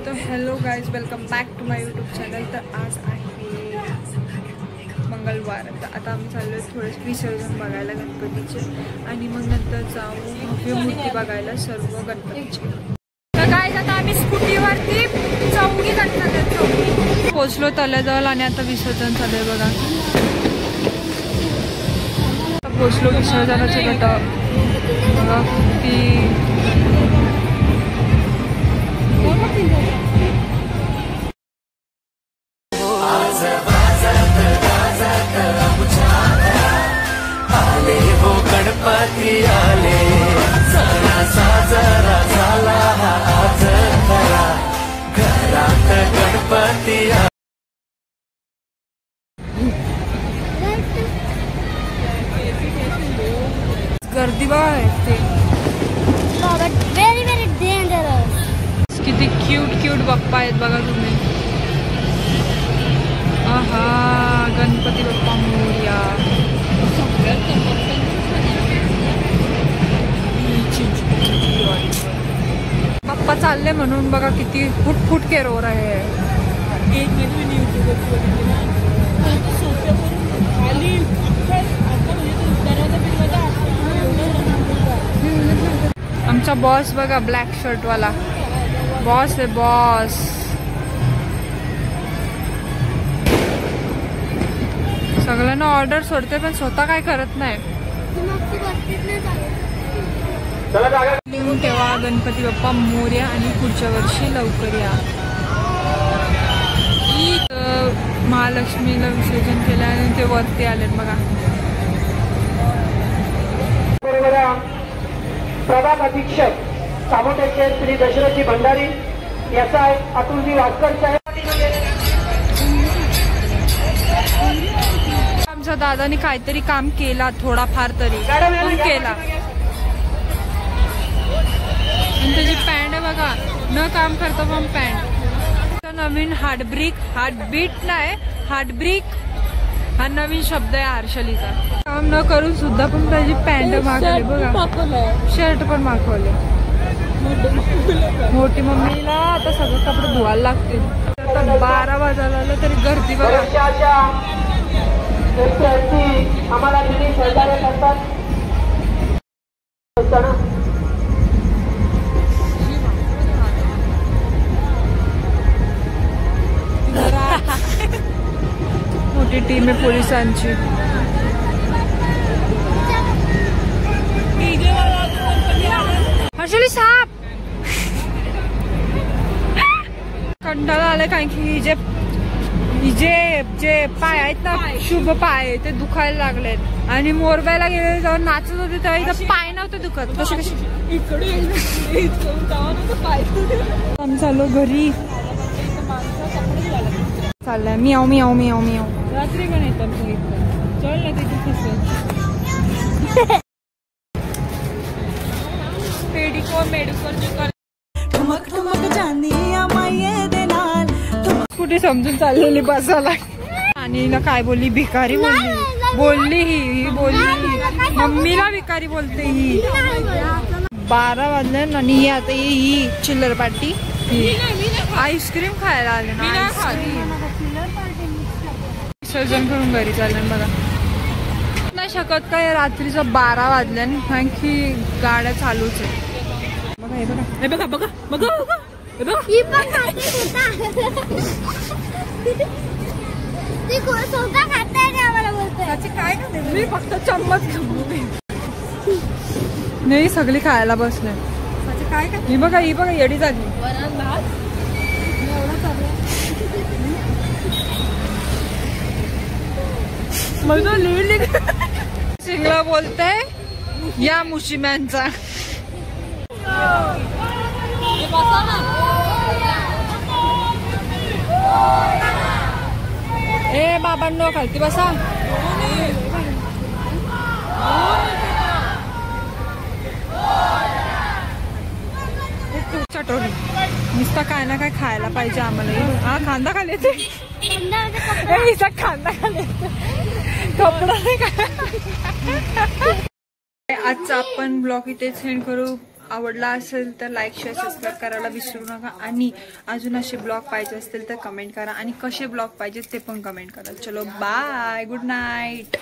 तो hello guys, welcome back to my YouTube channel. तर आज आहे मंगळवार. तर आता आम्ही चाललो थोडेसे विसर्जन बघायला गणपतीचे आणि मग नंतर जाऊ भव्य मूर्ती बघायला सर्व गणपतीचे. तर गाईज आता आम्ही स्कूटीवरती चौघी गणपती पोचलो तळेजवळ आणि आता विसर्जन चालू आहे बघा. पोचलो विसर्जनाचे गट बघा. ती आले हो गणपती आले, सणा साजरा झाला आज खरा, घरात गणपती गर्दी बघा ते व्हेरी डेंजरस. किती क्यूट बाप्पा आहेत बघा तुम्ही. आहा, गणपती बाप्पा मोरया. बाप्पा चालले म्हणून बघा किती फुट के रो रहे हैं. आमचा बॉस बघा, ब्लॅक शर्ट वाला बॉस आहे. बॉस सगळ्यांना ऑर्डर सोडते पण स्वतः काय करत नाही. लिहून ठेवा गणपती बाप्पा मोरया आणि पुढच्या वर्षी लवकर या. महालक्ष्मीला विसर्जन केलं आणि ते वरती आलेत बघा. प्रभाग अधीक्षक सामोटेचे श्री दशरथजी भंडारी याचा अतुलजी वास्कर साहेब. आमच्या दादाने काहीतरी काम केला, थोडाफार तरी पण केला. आणि त्याची पॅन्ट आहे बघा, न काम करता पण पॅन्ट. नवीन हार्टबीट नाही, हार्टब्रेक हा नवीन शब्द आहे हर्षलीचा. काम न करून सुद्धा पण त्याची पॅन्ट मागवली बघा, शर्ट पण मागवले. मोठी मम्मीला आता सगळं कपडे धुवायला लागतील. आता 12 वाजायला आलं तरी गर्दी बघा. आम्हाला नेहमी सहकार्य करतात. मोठी टीम आहे पोलिसांची. हर्षली साप कंटाळा आलाय कारण की जे पाय आहेत ना, शुभ पाय ते दुखायला लागलेत. आणि मोरबायला गेले जेव्हा नाचत होते तेव्हा इथं पाय नव्हते दुखत. कशी आम्ही चाललो घरी. चाललंय मियाव मियाव मियाव मियाव. रात्री पण येतात चल ना तिथे मेडिकल ठुमक ठुमक जानिया माये दे नाल. कुठे समजून चाललेली बसायला. आणि ना काय बोलली, भिकारी बोलली ही बोलली मम्मीला भिकारी बोलते ही. 12 वाजले आणि ही आता ही चिल्लर पार्टी. आईस्क्रीम खायला आले ना. विसर्जन करून घरी चाललं बघा. नाही शकत काय, रात्रीचं 12 वाजले कारण की गाड्या चालूच आहे बघा. हे बघा, हे बघा बघा बघा बघा. मी फक्त चम्मच नाही, सगळी खायला बसले. ही बघा येडी झाली. सिंगला बोलते या मुशिम्यांचा. ए बाबांनो खालती बसा. चटोरी नुसता काय ना काय खायला पाहिजे आम्हाला. हा खांदा खाली येते, खांदा खाली येते. कपडा नाही का. आजचा आपण ब्लॉग इथे सेंड करू. आवडला असेल तर लाईक शेअर सबस्क्राईब करायला विसरू नका आणि अजून असे ब्लॉग पाहिजे असतील तर कमेंट करा आणि कसे ब्लॉग पाहिजेत ते पण कमेंट करा. चलो बाय, गुड नाईट.